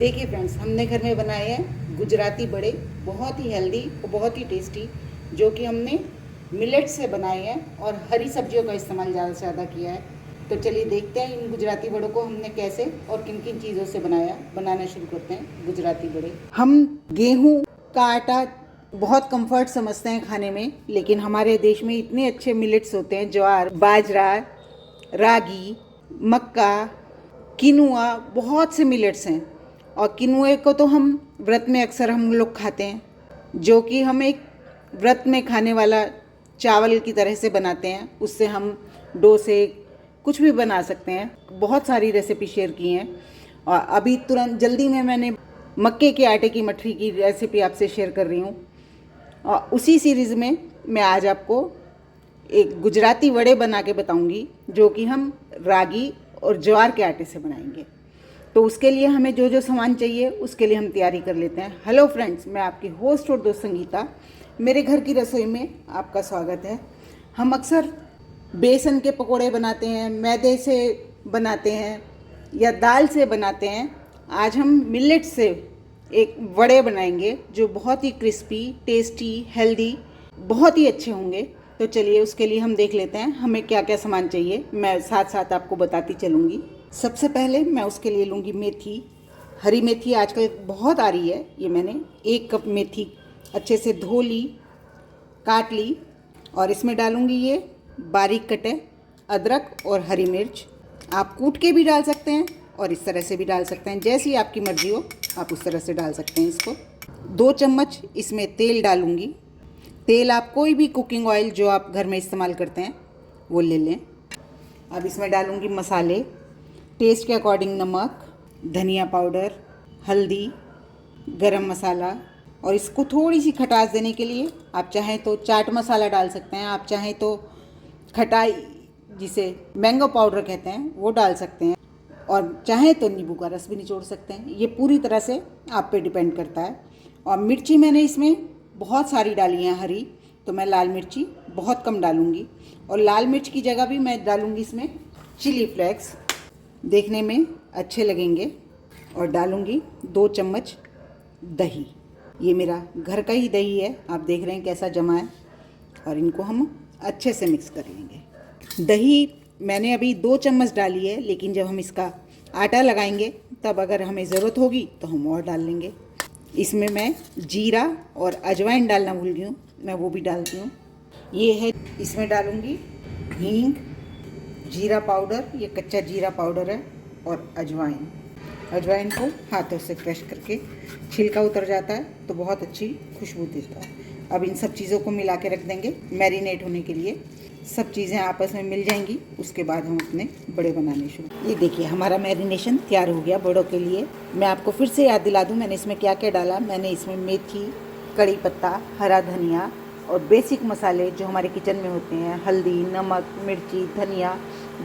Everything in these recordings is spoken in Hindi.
देखिए फ्रेंड्स, हमने घर में बनाए हैं गुजराती बड़े, बहुत ही हेल्दी और बहुत ही टेस्टी, जो कि हमने मिलेट से बनाए हैं और हरी सब्जियों का इस्तेमाल ज़्यादा से ज़्यादा किया है। तो चलिए देखते हैं इन गुजराती बड़ों को हमने कैसे और किन किन चीज़ों से बनाना शुरू करते हैं गुजराती बड़े। हम गेहूँ का आटा बहुत कंफर्ट समझते हैं खाने में, लेकिन हमारे देश में इतने अच्छे मिलेट्स होते हैं, ज्वार, बाजरा, रागी, मक्का, किनुआ, बहुत से मिलेट्स हैं। और किनुए को तो हम व्रत में अक्सर हम लोग खाते हैं, जो कि हम एक व्रत में खाने वाला चावल की तरह से बनाते हैं। उससे हम डोसे कुछ भी बना सकते हैं। बहुत सारी रेसिपी शेयर की हैं और अभी तुरंत जल्दी में मैंने मक्के के आटे की मठरी की रेसिपी आपसे शेयर कर रही हूँ। और उसी सीरीज़ में मैं आज आपको एक गुजराती वड़े बना के बताऊँगी, जो कि हम रागी और ज्वार के आटे से बनाएंगे। तो उसके लिए हमें जो जो सामान चाहिए उसके लिए हम तैयारी कर लेते हैं। हेलो फ्रेंड्स, मैं आपकी होस्ट और दोस्त संगीता, मेरे घर की रसोई में आपका स्वागत है। हम अक्सर बेसन के पकोड़े बनाते हैं, मैदे से बनाते हैं या दाल से बनाते हैं। आज हम मिलेट से एक वड़े बनाएंगे जो बहुत ही क्रिस्पी, टेस्टी, हेल्दी, बहुत ही अच्छे होंगे। तो चलिए उसके लिए हम देख लेते हैं हमें क्या क्या सामान चाहिए। मैं साथ साथ आपको बताती चलूँगी। सबसे पहले मैं उसके लिए लूँगी मेथी। हरी मेथी आजकल बहुत आ रही है। ये मैंने 1 कप मेथी अच्छे से धो ली, काट ली, और इसमें डालूँगी ये बारीक कटे अदरक और हरी मिर्च। आप कूट के भी डाल सकते हैं और इस तरह से भी डाल सकते हैं, जैसी आपकी मर्ज़ी हो आप उस तरह से डाल सकते हैं इसको। 2 चम्मच इसमें तेल डालूँगी। तेल आप कोई भी कुकिंग ऑयल जो आप घर में इस्तेमाल करते हैं वो ले लें। अब इसमें डालूँगी मसाले, टेस्ट के अकॉर्डिंग नमक, धनिया पाउडर, हल्दी, गरम मसाला, और इसको थोड़ी सी खटास देने के लिए आप चाहें तो चाट मसाला डाल सकते हैं, आप चाहें तो खटाई जिसे मैंगो पाउडर कहते हैं वो डाल सकते हैं, और चाहें तो नींबू का रस भी निचोड़ सकते हैं। ये पूरी तरह से आप पे डिपेंड करता है। और मिर्ची मैंने इसमें बहुत सारी डाली हैं हरी, तो मैं लाल मिर्ची बहुत कम डालूँगी, और लाल मिर्च की जगह भी मैं डालूँगी इसमें चिली फ्लेक्स, देखने में अच्छे लगेंगे। और डालूँगी 2 चम्मच दही। ये मेरा घर का ही दही है, आप देख रहे हैं कैसा जमा है। और इनको हम अच्छे से मिक्स कर लेंगे। दही मैंने अभी 2 चम्मच डाली है, लेकिन जब हम इसका आटा लगाएंगे तब अगर हमें ज़रूरत होगी तो हम और डाल लेंगे। इसमें मैं जीरा और अजवाइन डालना भूल गई हूँ, मैं वो भी डालती हूँ। ये है, इसमें डालूँगी हींग, जीरा पाउडर, ये कच्चा जीरा पाउडर है, और अजवाइन। अजवाइन को हाथों से क्रश करके छिलका उतर जाता है तो बहुत अच्छी खुशबू देता है। अब इन सब चीज़ों को मिला के रख देंगे मैरिनेट होने के लिए। सब चीज़ें आपस में मिल जाएंगी, उसके बाद हम अपने बड़े बनाने शुरू। ये देखिए हमारा मैरिनेशन तैयार हो गया बड़ों के लिए। मैं आपको फिर से याद दिला दूँ मैंने इसमें क्या क्या डाला। मैंने इसमें मेथी, कड़ी पत्ता, हरा धनिया और बेसिक मसाले जो हमारे किचन में होते हैं, हल्दी, नमक, मिर्ची, धनिया,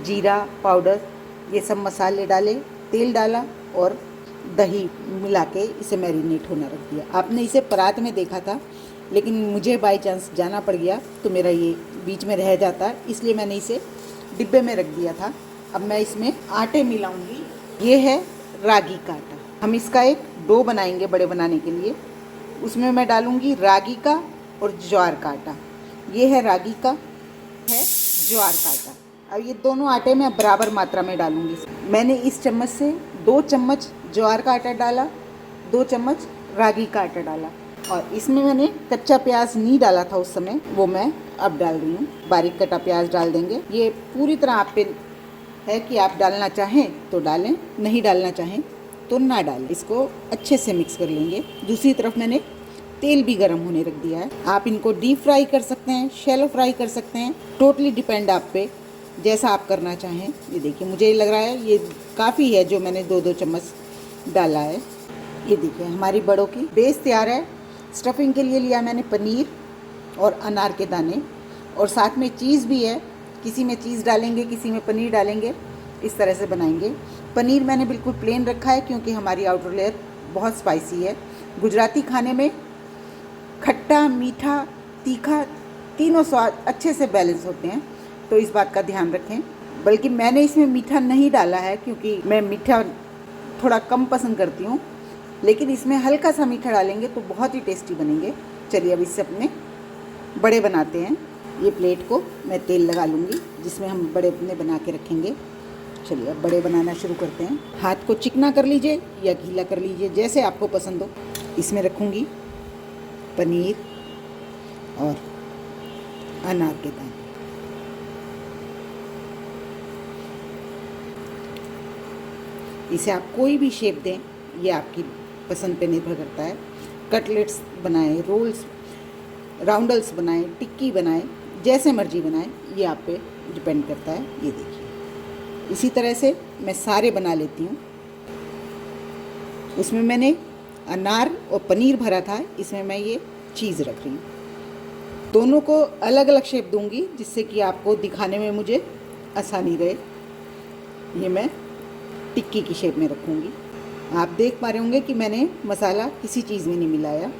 जीरा पाउडर, ये सब मसाले डाले, तेल डाला और दही मिला के इसे मैरिनेट होना रख दिया। आपने इसे परात में देखा था, लेकिन मुझे बाई चांस जाना पड़ गया तो मेरा ये बीच में रह जाता है, इसलिए मैंने इसे डिब्बे में रख दिया था। अब मैं इसमें आटे मिलाऊंगी। ये है रागी का आटा। हम इसका एक डो बनाएंगे बड़े बनाने के लिए। उसमें मैं डालूंगी रागी का और ज्वार का आटा। ये है रागी का, है ज्वार का आटा। अब ये दोनों आटे मैं बराबर मात्रा में डालूंगी। मैंने इस चम्मच से 2 चम्मच ज्वार का आटा डाला, 2 चम्मच रागी का आटा डाला, और इसमें मैंने कच्चा प्याज नहीं डाला था उस समय, वो मैं अब डाल रही हूँ। बारीक कटा प्याज डाल देंगे। ये पूरी तरह आप पे है कि आप डालना चाहें तो डालें, नहीं डालना चाहें तो ना डालें। इसको अच्छे से मिक्स कर लेंगे। दूसरी तरफ मैंने तेल भी गर्म होने रख दिया है। आप इनको डीप फ्राई कर सकते हैं, शैलो फ्राई कर सकते हैं, टोटली डिपेंड आप पे, जैसा आप करना चाहें। ये देखिए मुझे लग रहा है ये काफ़ी है जो मैंने 2-2 चम्मच डाला है। ये देखिए हमारी बड़ों की बेस तैयार है। स्टफिंग के लिए लिया मैंने पनीर और अनार के दाने, और साथ में चीज़ भी है। किसी में चीज़ डालेंगे, किसी में पनीर डालेंगे, इस तरह से बनाएंगे। पनीर मैंने बिल्कुल प्लेन रखा है क्योंकि हमारी आउटर लेयर बहुत स्पाइसी है। गुजराती खाने में खट्टा, मीठा, तीखा, तीनों स्वाद अच्छे से बैलेंस होते हैं, तो इस बात का ध्यान रखें। बल्कि मैंने इसमें मीठा नहीं डाला है क्योंकि मैं मीठा थोड़ा कम पसंद करती हूँ, लेकिन इसमें हल्का सा मीठा डालेंगे तो बहुत ही टेस्टी बनेंगे। चलिए अब इससे अपने बड़े बनाते हैं। ये प्लेट को मैं तेल लगा लूँगी जिसमें हम बड़े अपने बना के रखेंगे। चलिए अब बड़े बनाना शुरू करते हैं। हाथ को चिकना कर लीजिए या गीला कर लीजिए, जैसे आपको पसंद हो। इसमें रखूँगी पनीर और अनार के दाने। इसे आप कोई भी शेप दें, ये आपकी पसंद पे निर्भर करता है। कटलेट्स बनाएं, रोल्स, राउंडल्स बनाएं, टिक्की बनाएं, जैसे मर्जी बनाएं, ये आप पे डिपेंड करता है। ये देखिए इसी तरह से मैं सारे बना लेती हूँ। उसमें मैंने अनार और पनीर भरा था, इसमें मैं ये चीज़ रख रही हूँ। दोनों को अलग अलग शेप दूंगी जिससे कि आपको दिखाने में मुझे आसानी रहे। ये मैं टिक्की की शेप में रखूँगी। आप देख पा रहे होंगे कि मैंने मसाला किसी चीज़ में नहीं मिलाया,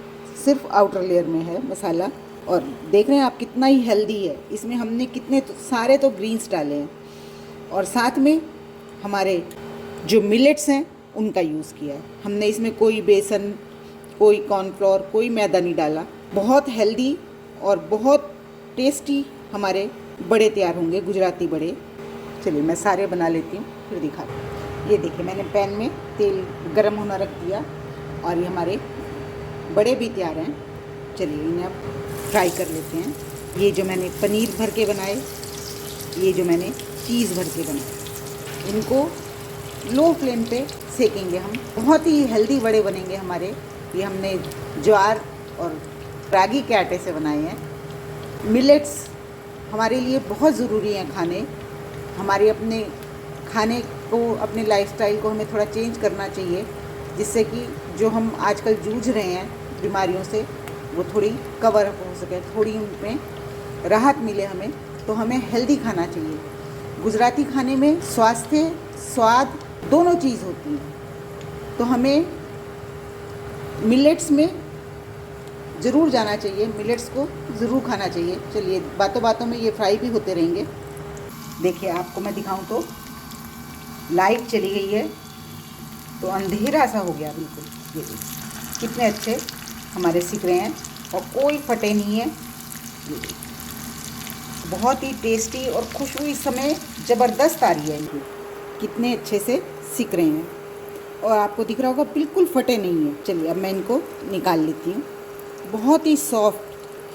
सिर्फ आउटर लेयर में है मसाला। और देख रहे हैं आप कितना ही हेल्दी है। इसमें हमने कितने सारे तो ग्रीन्स डाले हैं और साथ में हमारे जो मिलेट्स हैं उनका यूज़ किया है। हमने इसमें कोई बेसन, कोई कॉर्नफ्लोर, कोई मैदा नहीं डाला। बहुत हेल्दी और बहुत टेस्टी हमारे बड़े तैयार होंगे, गुजराती बड़े। चलिए मैं सारे बना लेती हूँ फिर दिखाती हूँ। ये देखिए मैंने पैन में तेल गरम होना रख दिया और ये हमारे बड़े भी तैयार हैं। चलिए इन्हें अब फ्राई कर लेते हैं। ये जो मैंने पनीर भर के बनाए, ये जो मैंने चीज़ भर के बनाए, इनको लो फ्लेम पे सेकेंगे हम। बहुत ही हेल्दी बड़े बनेंगे हमारे। ये हमने ज्वार और रागी के आटे से बनाए हैं। मिलेट्स हमारे लिए बहुत ज़रूरी हैं खाने। हमारे अपने खाने को, अपने लाइफस्टाइल को हमें थोड़ा चेंज करना चाहिए, जिससे कि जो हम आजकल जूझ रहे हैं बीमारियों से वो थोड़ी कवर हो सके, थोड़ी उनमें राहत मिले हमें। तो हमें हेल्दी खाना चाहिए। गुजराती खाने में स्वास्थ्य, स्वाद दोनों चीज़ होती है। तो हमें मिलेट्स में ज़रूर जाना चाहिए, मिलेट्स को ज़रूर खाना चाहिए। चलिए बातों बातों में ये फ्राई भी होते रहेंगे। देखिए आपको मैं दिखाऊं तो लाइट चली गई है तो अंधेरा सा हो गया बिल्कुल। ये देखिए कितने अच्छे हमारे सिक रहे हैं और कोई फटे नहीं है। ये देखिए बहुत ही टेस्टी और खुशबू इस समय ज़बरदस्त आ रही है इनकी। कितने अच्छे से सिक रहे हैं और आपको दिख रहा होगा बिल्कुल फटे नहीं है। चलिए अब मैं इनको निकाल लेती हूँ। बहुत ही सॉफ्ट,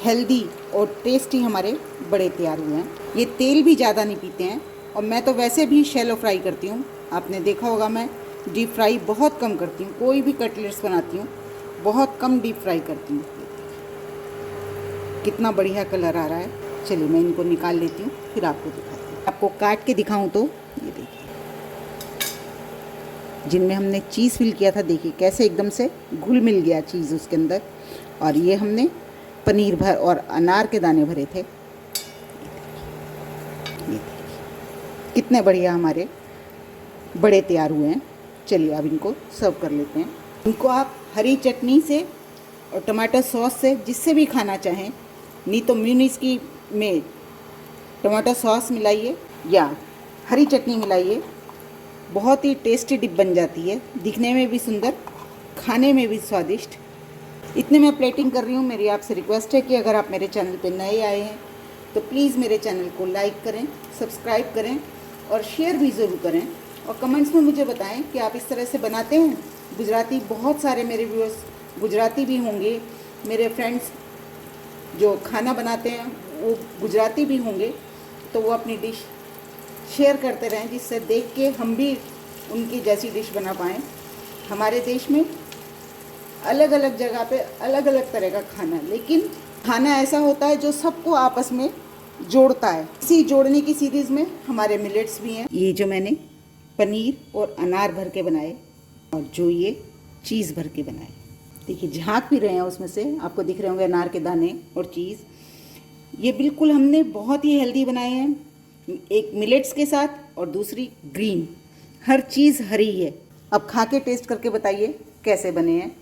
हेल्दी और टेस्टी हमारे बड़े तैयार हुए हैं। ये तेल भी ज़्यादा नहीं पीते हैं और मैं तो वैसे भी शैलो फ्राई करती हूँ। आपने देखा होगा मैं डीप फ्राई बहुत कम करती हूँ। कोई भी कटलेट्स बनाती हूँ बहुत कम डीप फ्राई करती हूँ। कितना बढ़िया कलर आ रहा है। चलिए मैं इनको निकाल लेती हूँ फिर आपको दिखाती हूँ। आपको काट के दिखाऊँ तो ये देखिए जिनमें हमने चीज़ फिल किया था, देखिए कैसे एकदम से घुल मिल गया चीज़ उसके अंदर। और ये हमने पनीर भर और अनार के दाने भरे थे। ये कितने बढ़िया हमारे बड़े तैयार हुए हैं। चलिए अब इनको सर्व कर लेते हैं। इनको आप हरी चटनी से और टमाटर सॉस से जिससे भी खाना चाहें, नहीं तो म्यूनीस की में टमाटर सॉस मिलाइए या हरी चटनी मिलाइए, बहुत ही टेस्टी डिप बन जाती है। दिखने में भी सुंदर, खाने में भी स्वादिष्ट। इतने मैं प्लेटिंग कर रही हूँ। मेरी आपसे रिक्वेस्ट है कि अगर आप मेरे चैनल पे नए आए हैं तो प्लीज़ मेरे चैनल को लाइक करें, सब्सक्राइब करें और शेयर भी ज़रूर करें। और कमेंट्स में मुझे बताएं कि आप इस तरह से बनाते हैं। गुजराती बहुत सारे मेरे व्यूअर्स गुजराती भी होंगे, मेरे फ्रेंड्स जो खाना बनाते हैं वो गुजराती भी होंगे, तो वो अपनी डिश शेयर करते रहें जिससे देख के हम भी उनकी जैसी डिश बना पाएँ। हमारे देश में अलग अलग जगह पे अलग अलग तरह का खाना, लेकिन खाना ऐसा होता है जो सबको आपस में जोड़ता है। इसी जोड़ने की सीरीज़ में हमारे मिलेट्स भी हैं। ये जो मैंने पनीर और अनार भर के बनाए और जो ये चीज़ भर के बनाए, देखिए झाँक भी रहे हैं उसमें से, आपको दिख रहे होंगे अनार के दाने और चीज़। ये बिल्कुल हमने बहुत ही हेल्दी बनाए हैं, एक मिलेट्स के साथ और दूसरी ग्रीन। हर चीज़ हरी है। अब खा के टेस्ट करके बताइए कैसे बने हैं।